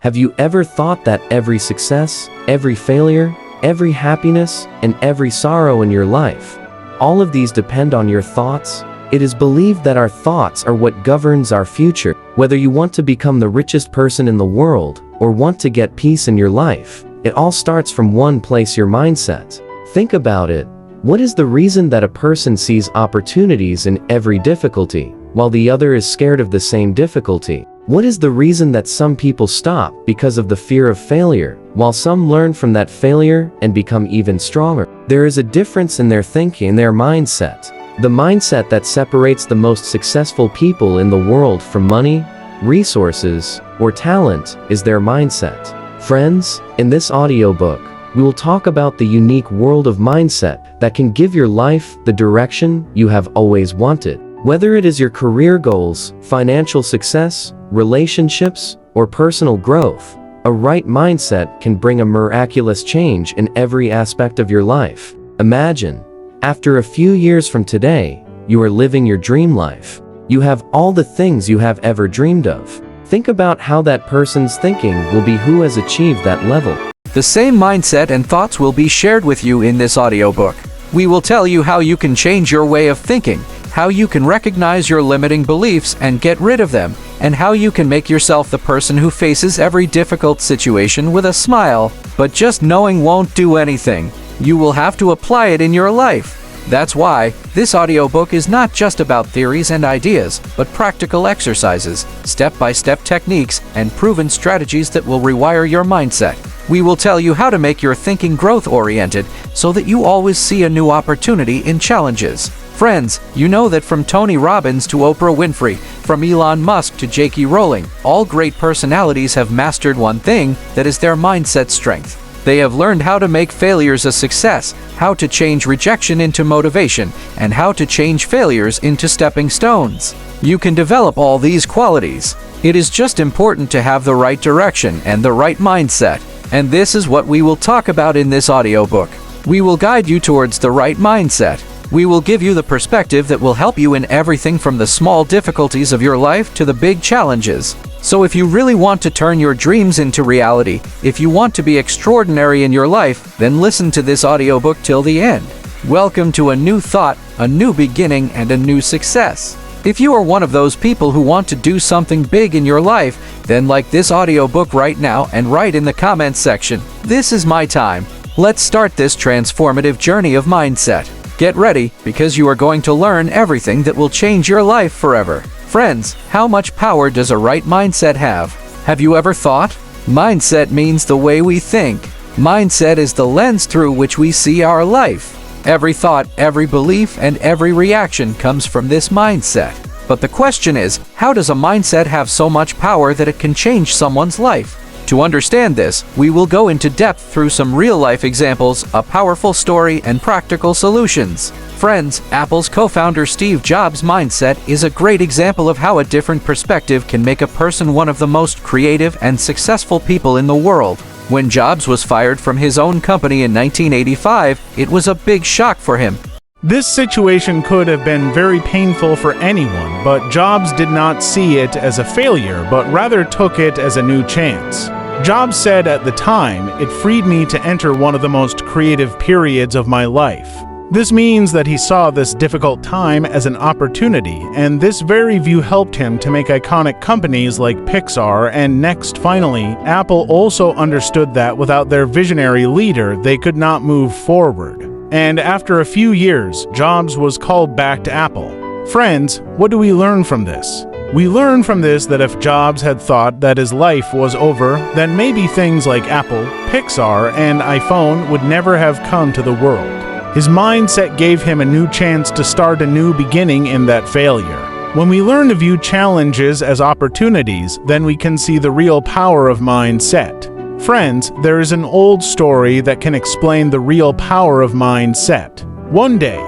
Have you ever thought that every success, every failure, every happiness, and every sorrow in your life, all of these depend on your thoughts? It is believed that our thoughts are what governs our future. Whether you want to become the richest person in the world or want to get peace in your life, it all starts from one place: your mindset. Think about it. What is the reason that a person sees opportunities in every difficulty, while the other is scared of the same difficulty? What is the reason that some people stop because of the fear of failure, while some learn from that failure and become even stronger? There is a difference in their thinking, their mindset. The mindset that separates the most successful people in the world from money, resources, or talent is their mindset. Friends, in this audiobook, we will talk about the unique world of mindset that can give your life the direction you have always wanted. Whether it is your career goals, financial success, relationships, or personal growth, a right mindset can bring a miraculous change in every aspect of your life. Imagine, after a few years from today, you are living your dream life. You have all the things you have ever dreamed of. Think about how that person's thinking will be who has achieved that level. The same mindset and thoughts will be shared with you in this audiobook. We will tell you how you can change your way of thinking, how you can recognize your limiting beliefs and get rid of them, and how you can make yourself the person who faces every difficult situation with a smile. But just knowing won't do anything. You will have to apply it in your life. That's why this audiobook is not just about theories and ideas, but practical exercises, step-by-step techniques, and proven strategies that will rewire your mindset. We will tell you how to make your thinking growth-oriented so that you always see a new opportunity in challenges. Friends, you know that from Tony Robbins to Oprah Winfrey, from Elon Musk to J.K. Rowling, all great personalities have mastered one thing, that is their mindset strength. They have learned how to make failures a success, how to change rejection into motivation, and how to change failures into stepping stones. You can develop all these qualities. It is just important to have the right direction and the right mindset. And this is what we will talk about in this audiobook. We will guide you towards the right mindset. We will give you the perspective that will help you in everything from the small difficulties of your life to the big challenges. So if you really want to turn your dreams into reality, if you want to be extraordinary in your life, then listen to this audiobook till the end. Welcome to a new thought, a new beginning, and a new success. If you are one of those people who want to do something big in your life, then like this audiobook right now and write in the comments section, "This is my time." Let's start this transformative journey of mindset. Get ready, because you are going to learn everything that will change your life forever. Friends, how much power does a right mindset have? Have you ever thought? Mindset means the way we think. Mindset is the lens through which we see our life. Every thought, every belief, and every reaction comes from this mindset. But the question is, how does a mindset have so much power that it can change someone's life? To understand this, we will go into depth through some real-life examples, a powerful story, and practical solutions. Friends, Apple's co-founder Steve Jobs' mindset is a great example of how a different perspective can make a person one of the most creative and successful people in the world. When Jobs was fired from his own company in 1985, it was a big shock for him. This situation could have been very painful for anyone, but Jobs did not see it as a failure, but rather took it as a new chance. Jobs said at the time, "It freed me to enter one of the most creative periods of my life." This means that he saw this difficult time as an opportunity, and this very view helped him to make iconic companies like Pixar and next. Finally, Apple also understood that without their visionary leader, they could not move forward. And after a few years, Jobs was called back to Apple. Friends, what do we learn from this? We learn from this that if Jobs had thought that his life was over, then maybe things like Apple, Pixar, and iPhone would never have come to the world. His mindset gave him a new chance to start a new beginning in that failure. When we learn to view challenges as opportunities, then we can see the real power of mindset. Friends, there is an old story that can explain the real power of mindset. One day,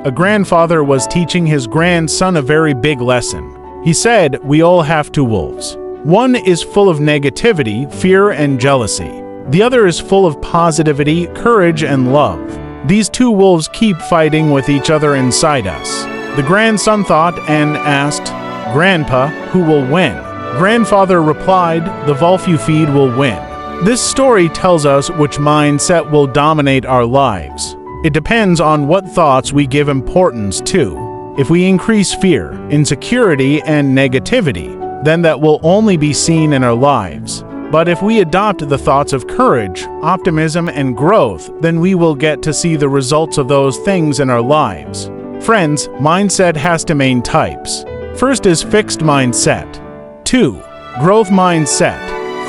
a grandfather was teaching his grandson a very big lesson. He said, "We all have two wolves. One is full of negativity, fear, and jealousy. The other is full of positivity, courage, and love. These two wolves keep fighting with each other inside us." The grandson thought and asked, "Grandpa, who will win?" Grandfather replied, "The wolf you feed will win." This story tells us which mindset will dominate our lives. It depends on what thoughts we give importance to. If we increase fear, insecurity, and negativity, then that will only be seen in our lives. But if we adopt the thoughts of courage, optimism, and growth, then we will get to see the results of those things in our lives. Friends, mindset has two main types. First is fixed mindset. 2. Growth mindset.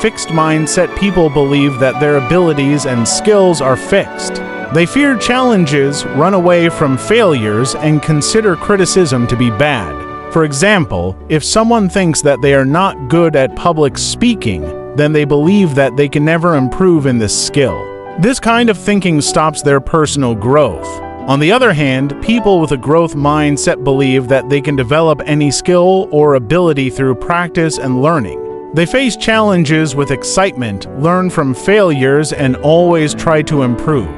Fixed mindset people believe that their abilities and skills are fixed. They fear challenges, run away from failures, and consider criticism to be bad. For example, if someone thinks that they are not good at public speaking, then they believe that they can never improve in this skill. This kind of thinking stops their personal growth. On the other hand, people with a growth mindset believe that they can develop any skill or ability through practice and learning. They face challenges with excitement, learn from failures, and always try to improve.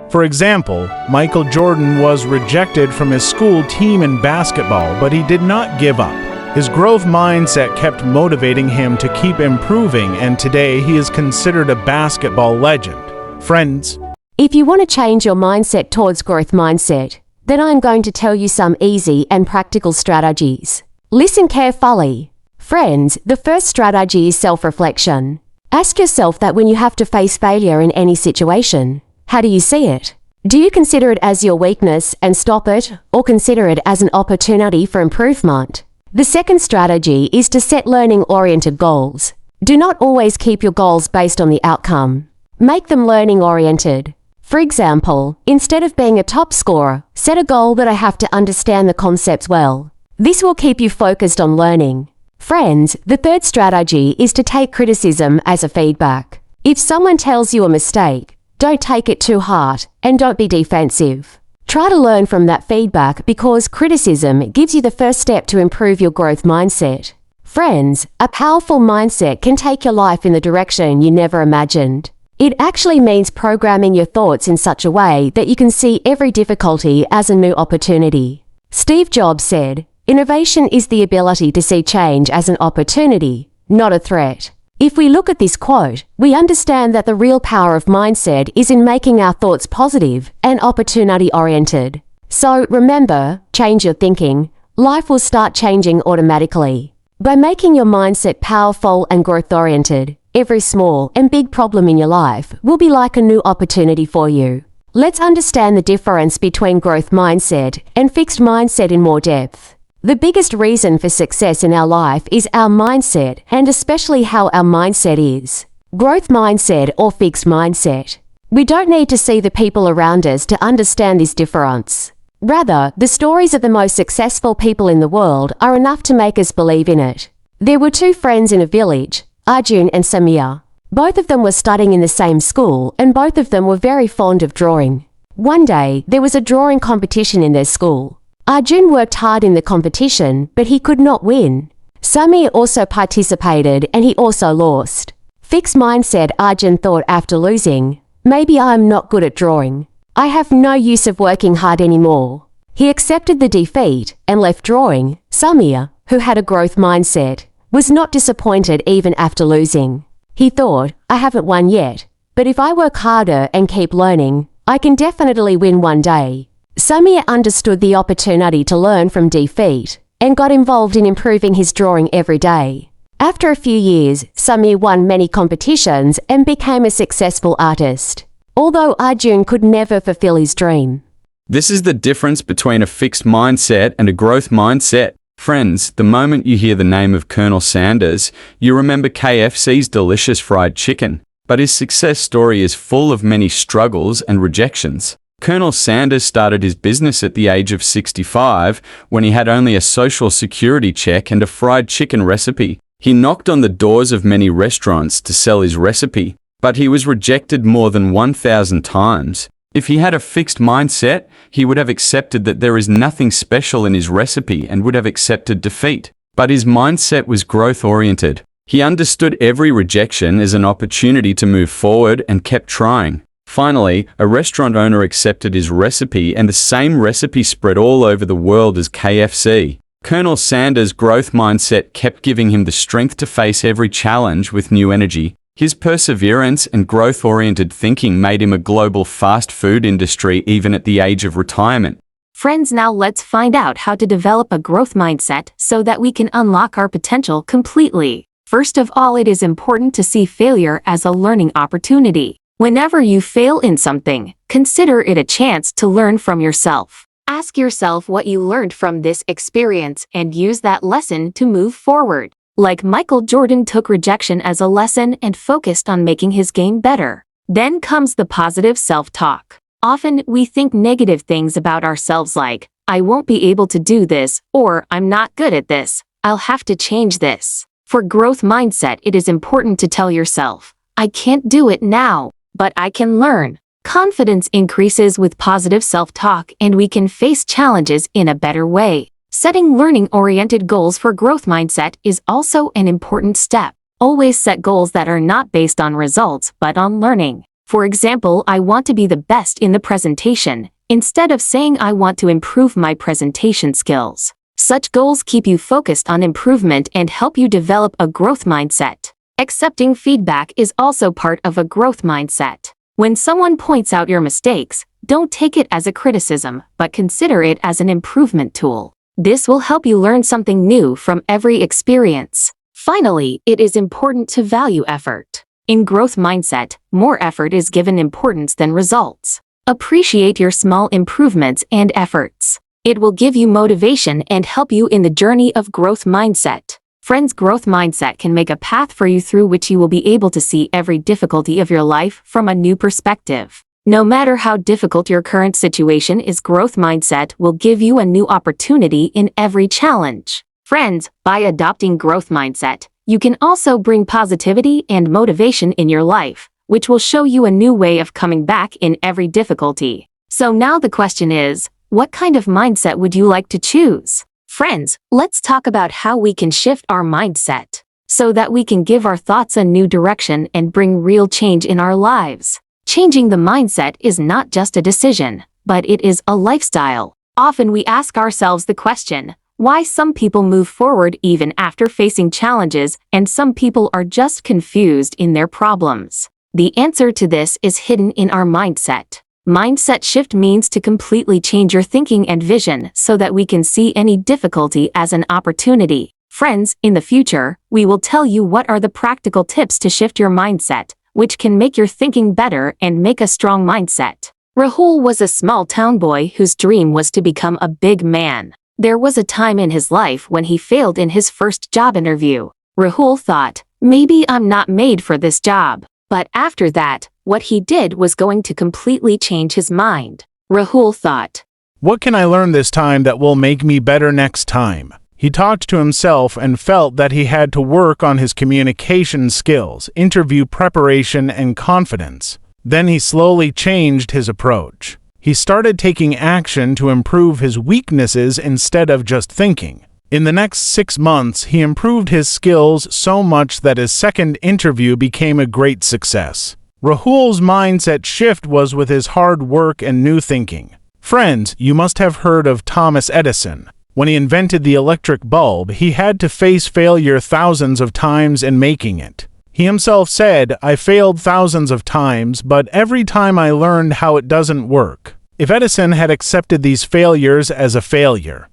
For example, Michael Jordan was rejected from his school team in basketball, but he did not give up. His growth mindset kept motivating him to keep improving, and today he is considered a basketball legend. Friends, if you want to change your mindset towards growth mindset, then I'm going to tell you some easy and practical strategies. Listen carefully. Friends, the first strategy is self-reflection. Ask yourself that when you have to face failure in any situation, how do you see it? Do you consider it as your weakness and stop it, or consider it as an opportunity for improvement? The second strategy is to set learning-oriented goals. Do not always keep your goals based on the outcome. Make them learning-oriented. For example, instead of being a top scorer, set a goal that I have to understand the concepts well. This will keep you focused on learning. Friends, the third strategy is to take criticism as a feedback. If someone tells you a mistake, don't take it too hard, and don't be defensive. Try to learn from that feedback because criticism gives you the first step to improve your growth mindset. Friends, a powerful mindset can take your life in the direction you never imagined. It actually means programming your thoughts in such a way that you can see every difficulty as a new opportunity. Steve Jobs said, "Innovation is the ability to see change as an opportunity, not a threat." If we look at this quote, we understand that the real power of mindset is in making our thoughts positive and opportunity-oriented. So remember, change your thinking. Life will start changing automatically. By making your mindset powerful and growth-oriented, every small and big problem in your life will be like a new opportunity for you. Let's understand the difference between growth mindset and fixed mindset in more depth. The biggest reason for success in our life is our mindset, and especially how our mindset is. Growth mindset or fixed mindset. We don't need to see the people around us to understand this difference. Rather, the stories of the most successful people in the world are enough to make us believe in it. There were two friends in a village, Arjun and Samir. Both of them were studying in the same school, and both of them were very fond of drawing. One day, there was a drawing competition in their school. Arjun worked hard in the competition, but he could not win. Samir also participated, and he also lost. Fixed mindset, Arjun thought after losing, "Maybe I'm not good at drawing. I have no use of working hard anymore." He accepted the defeat and left drawing. Samir, who had a growth mindset, was not disappointed even after losing. He thought, "I haven't won yet, but if I work harder and keep learning, I can definitely win one day." Samir understood the opportunity to learn from defeat and got involved in improving his drawing every day. After a few years, Samir won many competitions and became a successful artist, although Arjun could never fulfill his dream. This is the difference between a fixed mindset and a growth mindset. Friends, the moment you hear the name of Colonel Sanders, you remember KFC's delicious fried chicken. But his success story is full of many struggles and rejections. Colonel Sanders started his business at the age of 65 when he had only a social security check and a fried chicken recipe. He knocked on the doors of many restaurants to sell his recipe, but he was rejected more than 1,000 times. If he had a fixed mindset, he would have accepted that there is nothing special in his recipe and would have accepted defeat. But his mindset was growth-oriented. He understood every rejection as an opportunity to move forward and kept trying. Finally, a restaurant owner accepted his recipe, and the same recipe spread all over the world as KFC. Colonel Sanders' growth mindset kept giving him the strength to face every challenge with new energy. His perseverance and growth-oriented thinking made him a global fast food industry even at the age of retirement. Friends, now let's find out how to develop a growth mindset so that we can unlock our potential completely. First of all, it is important to see failure as a learning opportunity. Whenever you fail in something, consider it a chance to learn from yourself. Ask yourself what you learned from this experience and use that lesson to move forward. Like Michael Jordan took rejection as a lesson and focused on making his game better. Then comes the positive self-talk. Often we think negative things about ourselves like, I won't be able to do this, or I'm not good at this, I'll have to change this. For growth mindset, it is important to tell yourself, I can't do it now, but I can learn. Confidence increases with positive self-talk and we can face challenges in a better way. Setting learning-oriented goals for growth mindset is also an important step. Always set goals that are not based on results but on learning. For example, I want to be the best in the presentation, instead of saying I want to improve my presentation skills. Such goals keep you focused on improvement and help you develop a growth mindset. Accepting feedback is also part of a growth mindset. When someone points out your mistakes, don't take it as a criticism, but consider it as an improvement tool. This will help you learn something new from every experience. Finally, it is important to value effort. In growth mindset, more effort is given importance than results. Appreciate your small improvements and efforts. It will give you motivation and help you in the journey of growth mindset. Friends, growth mindset can make a path for you through which you will be able to see every difficulty of your life from a new perspective. No matter how difficult your current situation is, growth mindset will give you a new opportunity in every challenge. Friends, by adopting growth mindset, you can also bring positivity and motivation in your life, which will show you a new way of coming back in every difficulty. So now the question is, what kind of mindset would you like to choose? Friends, let's talk about how we can shift our mindset so that we can give our thoughts a new direction and bring real change in our lives. Changing the mindset is not just a decision, but it is a lifestyle. Often we ask ourselves the question, why some people move forward even after facing challenges and some people are just confused in their problems. The answer to this is hidden in our mindset. Mindset shift means to completely change your thinking and vision so that we can see any difficulty as an opportunity. Friends, in the future, we will tell you what are the practical tips to shift your mindset, which can make your thinking better and make a strong mindset. Rahul was a small town boy whose dream was to become a big man. There was a time in his life when he failed in his first job interview. Rahul thought, maybe I'm not made for this job. But after that, what he did was going to completely change his mind. Rahul thought, What can I learn this time that will make me better next time? He talked to himself and felt that he had to work on his communication skills, interview preparation, and confidence. Then he slowly changed his approach. He started taking action to improve his weaknesses instead of just thinking. In the next 6 months, he improved his skills so much that his second interview became a great success. Rahul's mindset shift was with his hard work and new thinking. Friends, you must have heard of Thomas Edison. When he invented the electric bulb, he had to face failure thousands of times in making it. He himself said, I failed thousands of times, but every time I learned how it doesn't work. If Edison had accepted these failures as a failure,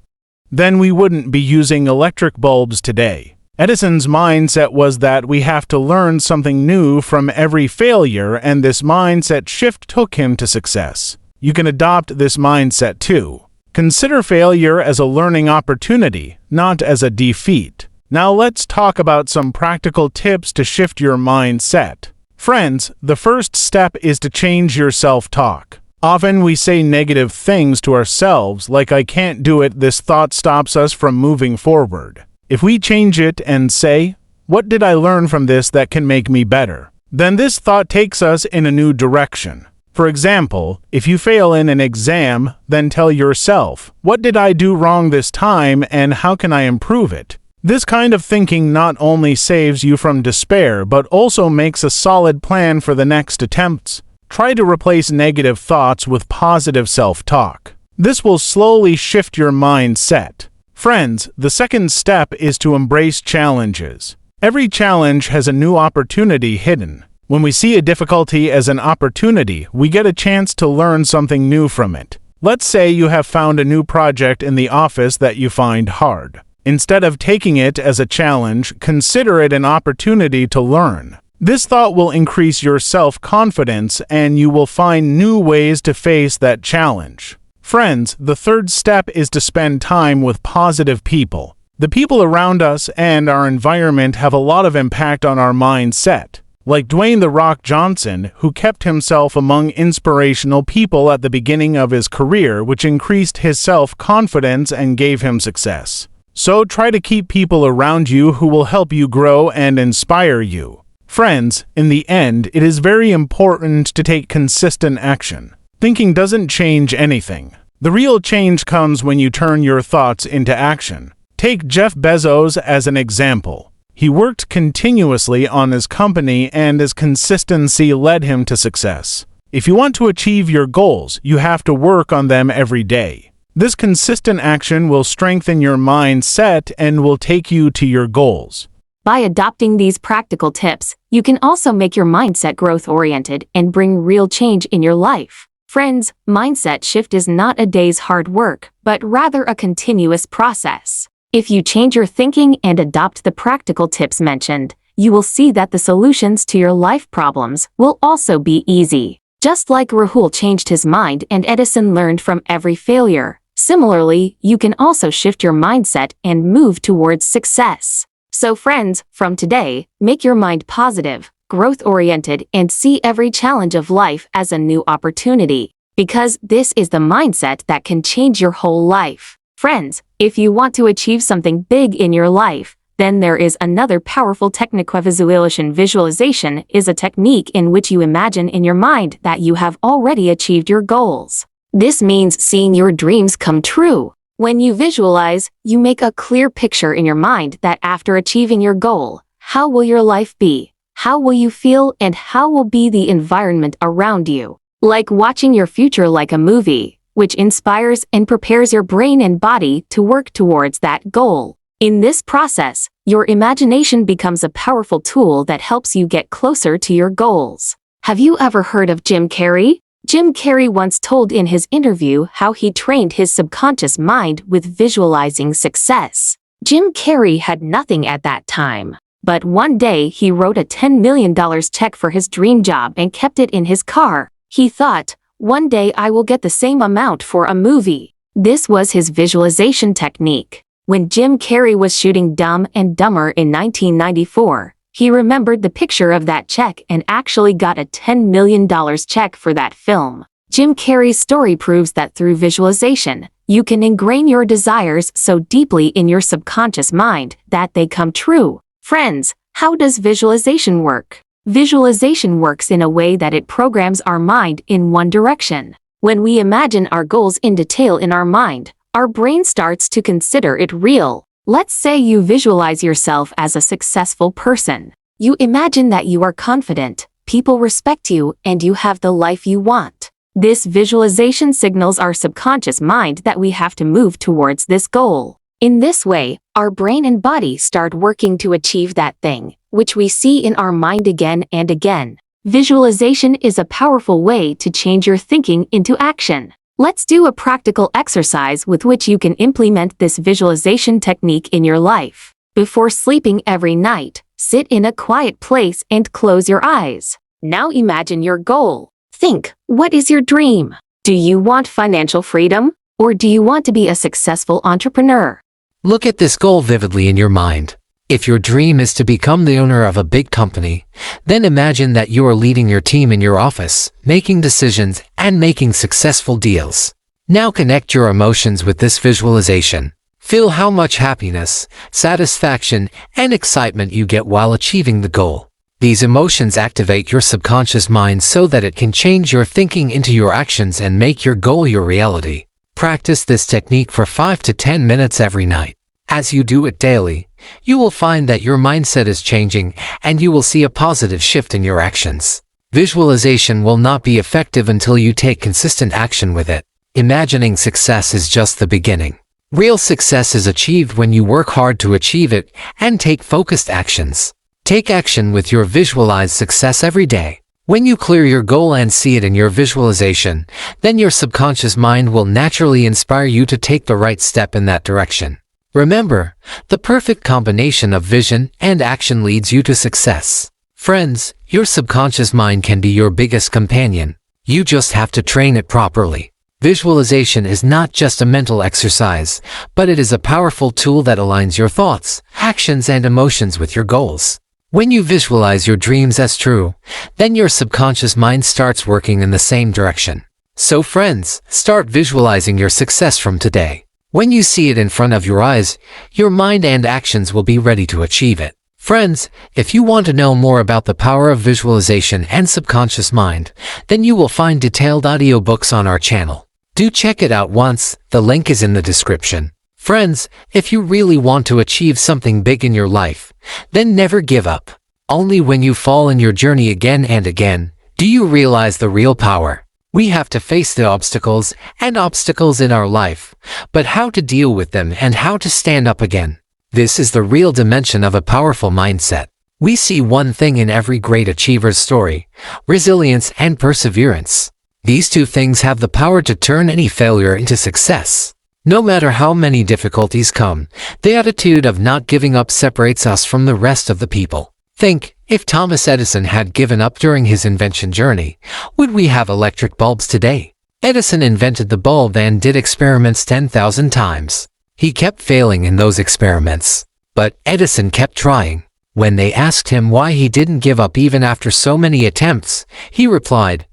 then we wouldn't be using electric bulbs today. Edison's mindset was that we have to learn something new from every failure, and this mindset shift took him to success. You can adopt this mindset too. Consider failure as a learning opportunity, not as a defeat. Now let's talk about some practical tips to shift your mindset. Friends, the first step is to change your self-talk. Often we say negative things to ourselves like I can't do it. This thought stops us from moving forward. If we change it and say, what did I learn from this that can make me better? Then this thought takes us in a new direction. For example, if you fail in an exam, then tell yourself, what did I do wrong this time and how can I improve it? This kind of thinking not only saves you from despair but also makes a solid plan for the next attempts. Try to replace negative thoughts with positive self-talk. This will slowly shift your mindset. Friends, the second step is to embrace challenges. Every challenge has a new opportunity hidden. When we see a difficulty as an opportunity, we get a chance to learn something new from it. Let's say you have found a new project in the office that you find hard. Instead of taking it as a challenge, consider it an opportunity to learn. This thought will increase your self-confidence and you will find new ways to face that challenge. Friends, the third step is to spend time with positive people. The people around us and our environment have a lot of impact on our mindset. Like Dwayne "The Rock" Johnson, who kept himself among inspirational people at the beginning of his career, which increased his self-confidence and gave him success. So try to keep people around you who will help you grow and inspire you. Friends, in the end, it is very important to take consistent action. Thinking doesn't change anything. The real change comes when you turn your thoughts into action. Take Jeff Bezos as an example. He worked continuously on his company and his consistency led him to success. If you want to achieve your goals, you have to work on them every day. This consistent action will strengthen your mindset and will take you to your goals. By adopting these practical tips, you can also make your mindset growth-oriented and bring real change in your life. Friends, mindset shift is not a day's hard work, but rather a continuous process. If you change your thinking and adopt the practical tips mentioned, you will see that the solutions to your life problems will also be easy. Just like Rahul changed his mind and Edison learned from every failure, similarly, you can also shift your mindset and move towards success. So friends, from today, make your mind positive, growth-oriented, and see every challenge of life as a new opportunity. Because this is the mindset that can change your whole life. Friends, if you want to achieve something big in your life, then there is another powerful technique. Visualization is a technique in which you imagine in your mind that you have already achieved your goals. This means seeing your dreams come true. When you visualize, you make a clear picture in your mind that after achieving your goal, how will your life be? How will you feel and how will be the environment around you? Like watching your future like a movie, which inspires and prepares your brain and body to work towards that goal. In this process, your imagination becomes a powerful tool that helps you get closer to your goals. Have you ever heard of Jim Carrey? Jim Carrey once told in his interview how he trained his subconscious mind with visualizing success. Jim Carrey had nothing at that time. But one day he wrote a $10 million check for his dream job and kept it in his car. He thought, one day I will get the same amount for a movie. This was his visualization technique. When Jim Carrey was shooting Dumb and Dumber in 1994, he remembered the picture of that check and actually got a $10 million check for that film. Jim Carrey's story proves that through visualization, you can ingrain your desires so deeply in your subconscious mind that they come true. Friends, how does visualization work? Visualization works in a way that it programs our mind in one direction. When we imagine our goals in detail in our mind, our brain starts to consider it real. Let's say you visualize yourself as a successful person. You imagine that you are confident, people respect you, and you have the life you want. This visualization signals our subconscious mind that we have to move towards this goal. In this way, our brain and body start working to achieve that thing, which we see in our mind again and again. Visualization is a powerful way to change your thinking into action. Let's do a practical exercise with which you can implement this visualization technique in your life. Before sleeping every night, sit in a quiet place and close your eyes. Now imagine your goal. Think, what is your dream? Do you want financial freedom? Or do you want to be a successful entrepreneur? Look at this goal vividly in your mind. If your dream is to become the owner of a big company, then imagine that you are leading your team in your office, making decisions, and making successful deals. Now connect your emotions with this visualization. Feel how much happiness, satisfaction, and excitement you get while achieving the goal. These emotions activate your subconscious mind so that it can change your thinking into your actions and make your goal your reality. Practice this technique for 5 to 10 minutes every night. As you do it daily, you will find that your mindset is changing and you will see a positive shift in your actions. Visualization will not be effective until you take consistent action with it. Imagining success is just the beginning. Real success is achieved when you work hard to achieve it and take focused actions. Take action with your visualized success every day. When you clear your goal and see it in your visualization, then your subconscious mind will naturally inspire you to take the right step in that direction. Remember, the perfect combination of vision and action leads you to success. Friends, your subconscious mind can be your biggest companion. You just have to train it properly. Visualization is not just a mental exercise, but it is a powerful tool that aligns your thoughts, actions, and emotions with your goals. When you visualize your dreams as true, then your subconscious mind starts working in the same direction. So friends, start visualizing your success from today. When you see it in front of your eyes, your mind and actions will be ready to achieve it. Friends, if you want to know more about the power of visualization and subconscious mind, then you will find detailed audiobooks on our channel. Do check it out once, the link is in the description. Friends, if you really want to achieve something big in your life, then never give up. Only when you fall in your journey again and again, do you realize the real power. We have to face the obstacles in our life, but how to deal with them and how to stand up again. This is the real dimension of a powerful mindset. We see one thing in every great achiever's story: resilience and perseverance. These two things have the power to turn any failure into success. No matter how many difficulties come, the attitude of not giving up separates us from the rest of the people. Think, if Thomas Edison had given up during his invention journey, would we have electric bulbs today? Edison invented the bulb and did experiments 10,000 times. He kept failing in those experiments. But Edison kept trying. When they asked him why he didn't give up even after so many attempts, he replied,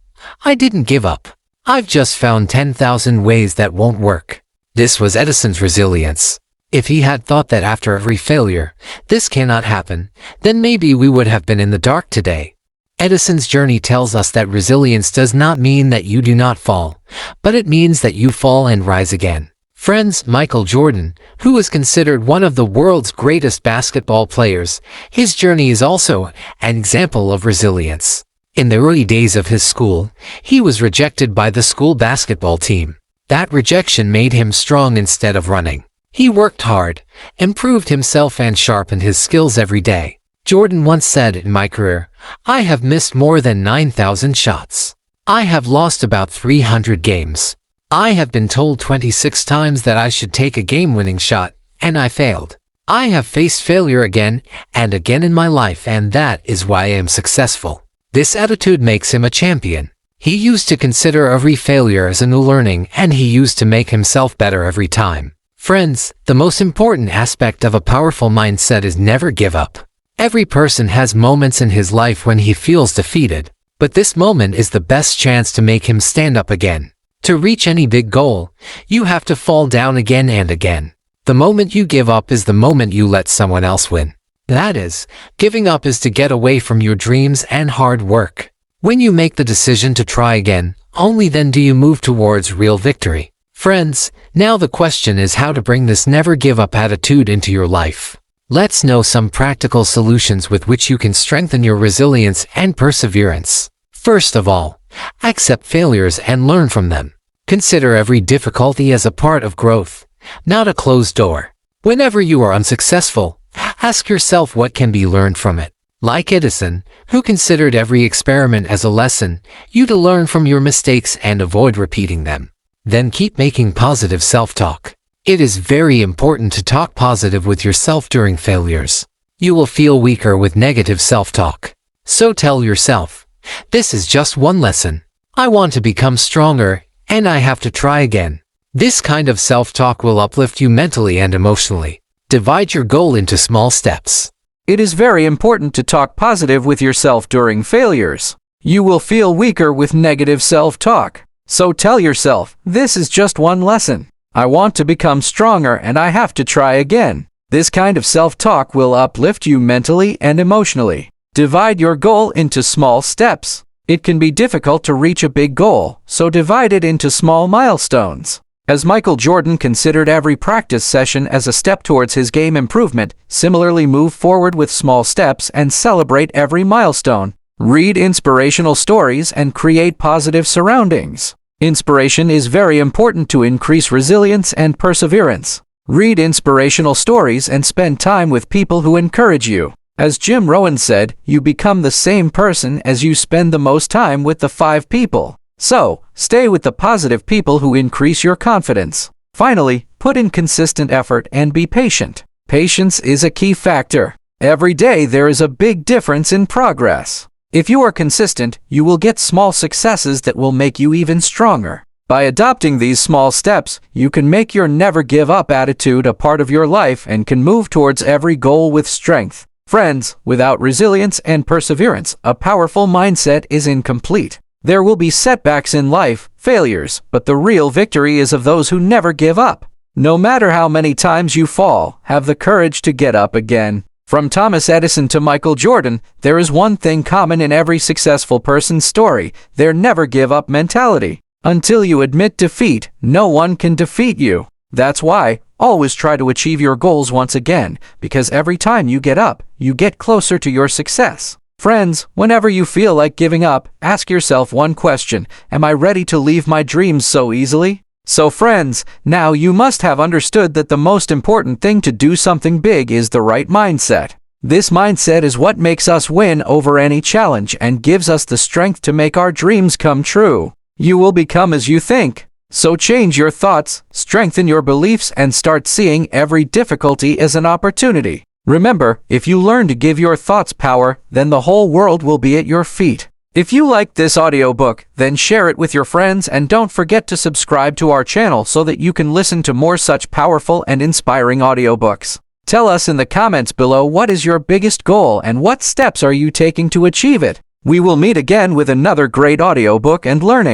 "I didn't give up. I've just found 10,000 ways that won't work." This was Edison's resilience. If he had thought that after every failure, this cannot happen, then maybe we would have been in the dark today. Edison's journey tells us that resilience does not mean that you do not fall, but it means that you fall and rise again. Friends, Michael Jordan, who is considered one of the world's greatest basketball players, his journey is also an example of resilience. In the early days of his school, he was rejected by the school basketball team. That rejection made him strong instead of running. He worked hard, improved himself, and sharpened his skills every day. Jordan once said, "In my career, I have missed more than 9,000 shots. I have lost about 300 games. I have been told 26 times that I should take a game-winning shot, and I failed. I have faced failure again and again in my life, and that is why I am successful." This attitude makes him a champion. He used to consider every failure as a new learning, and he used to make himself better every time. Friends, the most important aspect of a powerful mindset is never give up. Every person has moments in his life when he feels defeated, but this moment is the best chance to make him stand up again. To reach any big goal, you have to fall down again and again. The moment you give up is the moment you let someone else win. That is, giving up is to get away from your dreams and hard work. When you make the decision to try again, only then do you move towards real victory. Friends, now the question is how to bring this never give up attitude into your life. Let's know some practical solutions with which you can strengthen your resilience and perseverance. First of all, accept failures and learn from them. Consider every difficulty as a part of growth, not a closed door. Whenever you are unsuccessful, ask yourself what can be learned from it. Like Edison, who considered every experiment as a lesson, you to learn from your mistakes and avoid repeating them. Then keep making positive self-talk. It is very important to talk positive with yourself during failures. You will feel weaker with negative self-talk. So tell yourself, "This is just one lesson. I want to become stronger, and I have to try again." This kind of self-talk will uplift you mentally and emotionally. Divide your goal into small steps. It is very important to talk positive with yourself during failures. You will feel weaker with negative self-talk. So tell yourself, "This is just one lesson. I want to become stronger and I have to try again." This kind of self-talk will uplift you mentally and emotionally. Divide your goal into small steps. It can be difficult to reach a big goal, so divide it into small milestones. As Michael Jordan considered every practice session as a step towards his game improvement, similarly move forward with small steps and celebrate every milestone. Read inspirational stories and create positive surroundings. Inspiration is very important to increase resilience and perseverance. Read inspirational stories and spend time with people who encourage you. As Jim Rohn said, you become the same person as you spend the most time with the 5 people. So, stay with the positive people who increase your confidence. Finally, put in consistent effort and be patient. Patience is a key factor. Every day there is a big difference in progress. If you are consistent, you will get small successes that will make you even stronger. By adopting these small steps, you can make your never give up attitude a part of your life and can move towards every goal with strength. Friends, without resilience and perseverance, a powerful mindset is incomplete. There will be setbacks in life, failures, but the real victory is of those who never give up. No matter how many times you fall, have the courage to get up again. From Thomas Edison to Michael Jordan, there is one thing common in every successful person's story: their never give up mentality. Until you admit defeat, no one can defeat you. That's why, always try to achieve your goals once again, because every time you get up, you get closer to your success. Friends, whenever you feel like giving up, ask yourself one question: am I ready to leave my dreams so easily? So friends, now you must have understood that the most important thing to do something big is the right mindset. This mindset is what makes us win over any challenge and gives us the strength to make our dreams come true. You will become as you think. So change your thoughts, strengthen your beliefs, and start seeing every difficulty as an opportunity. Remember, if you learn to give your thoughts power, then the whole world will be at your feet. If you liked this audiobook, then share it with your friends and don't forget to subscribe to our channel so that you can listen to more such powerful and inspiring audiobooks. Tell us in the comments below what is your biggest goal and what steps are you taking to achieve it. We will meet again with another great audiobook and learning.